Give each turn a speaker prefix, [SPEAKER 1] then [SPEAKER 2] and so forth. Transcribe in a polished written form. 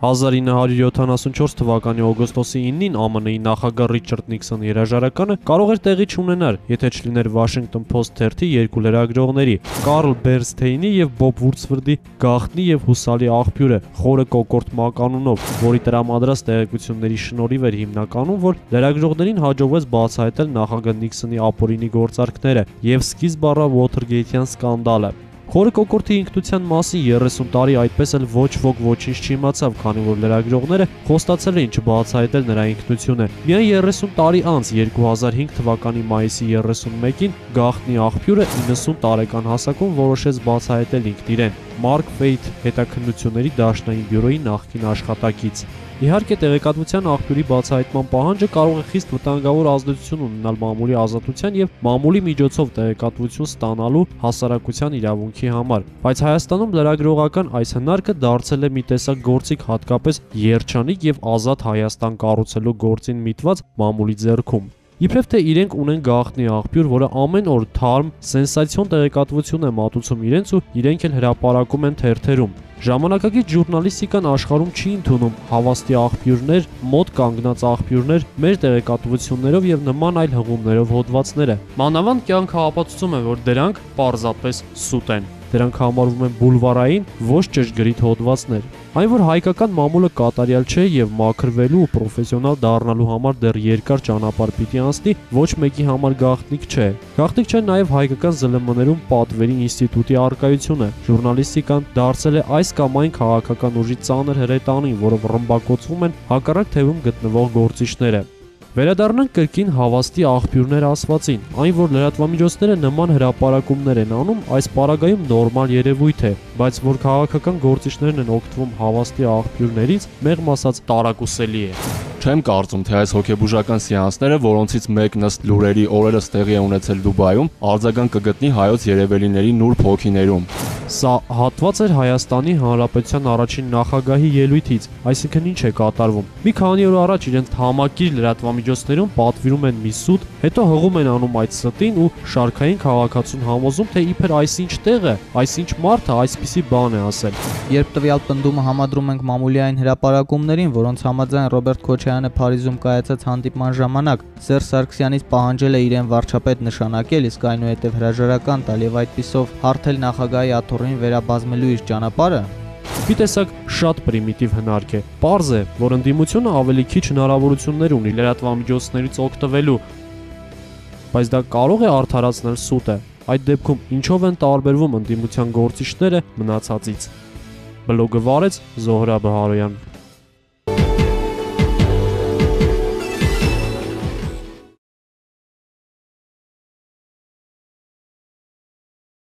[SPEAKER 1] 1974 թվականի օգոստոսի 9-ին ԱՄՆ-ի նախագահ Ռիչարդ Նիքսոնի հրաժարականը կարող էր տեղի չունենալ, եթե չլիներ Washington Post թերթի երկու լրագրողների՝ Կարլ Բերնստեյնի եւ Բոբ Վուրցվորդի գաղտնի եւ հուսալի աղբյուրը խորը կոկորտ մականունով, որի տրամադրած տեղեկությունների շնորհիվ էր հիմնականում, որ լրագրողներին հաջողվեց բացահայտել նախագահ Նիքսոնի ապօրինի գործարքները եւ սկիզբ առավ Watergate-յան սկանդալը։ Խորը կոկորտի ինքնության մասին 30 տարի այդպես էլ ոչ ոք ոչինչ չիմացավ, քանի որ լրագրողները խոստացել էին չբացահայտել նրա ինքնությունը։ Միայն 30 տարի անց 2005 թվականի մայիսի 31-ին գաղտնի աղբյուրը 90 տարեկան հասակում որոշեց բացահայտել ինքն իրեն։ Մարկ Ֆեյթ հետաքննությունների դաշնային բյուրոյի նախկին աշխատակից։ Իհարկե, տեղեկատվության աղբյուրի բացահայտման պահանջը կարող է խիստ վտանգավոր ազդեցություն ունենալ մամուլի ազատության եւ մամուլի միջոցով տեղեկատվություն ստանալու հասարակության իրավունքի համար, բայց Հայաստանում լրագրողական այս հնարքը դարձել է մի տեսակ գործիք, հատկապես երջանիկ եւ ազատ Հայաստան կառուցելու գործին միտված մամուլի ձեռքում։ Իբրև թե իրենք ունեն գաղտնի աղբյուր, որը ամեն օր թարմ, սենսացիոն տեղեկատվություն է մատուցում իրենց ու իրենք էլ հրապարակում են թերթերում։ Ժամանակակից ժուրնալիստիկան աշխարհում չի ընդունում հավաստի աղբյուրներ, մոտ կանգնած աղբյուրներ, մեր տեղեկատվություններով եւ նման այլ հղումներով հոդվածները։ Մանավանդ կյանքը ապացուցում է, որ դրանք պարզապես սուտ են։ Դրանք համարվում են բուլվարային, ոչ ճշգրիտ հոդվածներ։ Այն, որ հայկական մամուլը կատարյալ չէ եւ մաքրվելու ու պրոֆեսիոնալ դառնալու համար դեռ երկար ճանապարհ պիտի անցնի, ոչ մեկի համար գաղտնիք չէ։ Գաղտնիք չէ նաեւ հայկական ԶԼՄ-ներում պատվերի ինստիտուտի առկայությունը։ Ժուրնալիստիկան դարձել է այս կամ այն քաղաքական ուժի ծանր հրետանին, որով ռմբակոծվում են հակառակ թևում գտնվող գործիչները։ Վերադառնանք կրկին հավաստի աղբյուրներ ասվածին, այն որ լրատվամիջոցները նման հրապարակումներ են անում, այս պարագայում նորմալ երևույթ է, բայց որ քաղաքական գործիչներն են օգտվում հավաստի աղբյուրներից, մեղմ ասած տարակուսելի է։
[SPEAKER 2] Չեմ կարծում, թե այս հոգեբուժական սեանսները, որոնցից մեկն ըստ լուրերի օրերս տեղի է ունեցել Դուբայում, արձագանք կգտնի հայոց երևելիների նուրբ հոգիներում։
[SPEAKER 1] Սա հատված էր Հայաստանի Հանրապետության առաջին նախագահի ելույթից, այսինքն ինչ է կատարվում։ Մի քանի օր առաջ իրենց համակիր լրատվամիջոցներում պատվիրում են մի սուտ, հետո հղում են անում այդ ստին ու շարքային քաղաքացուն համոզում, թե իբր այսինչ տեղ է, այսինչ մարդը այսպիսի բան է ասել։
[SPEAKER 3] Երբ տվյալ պնդումը համադրում ենք մամուլի այն հրապարակումներին, որոնց համաձայն Ռոբերտ Քոչարյանը Փարիզում կայացած հանդիպման ժամանակ Սերժ Սարգսյանից պահանջել է իրեն վարչապետ նշանակել, իսկ այնուհետև հրաժարական տալ եւ այդպիսով հարթել նախագահի աթոռին վերաբազմելու իր ճանապարհը,
[SPEAKER 1] մի տեսակ շատ պրիմիտիվ հնարք է։ Պարզ է, որ ընդդիմությունը ավելի քիչ հնարավորություններ ունի լրատվամիջոցներից օգտվելու, բայց դա կարող է արդարացնել սուտը։ Այդ դեպքում ինչով են տարբերվում ընդդիմության գործիչները մնացածից։ Բլոգը վարեց Զոհրաբ Հարոյան։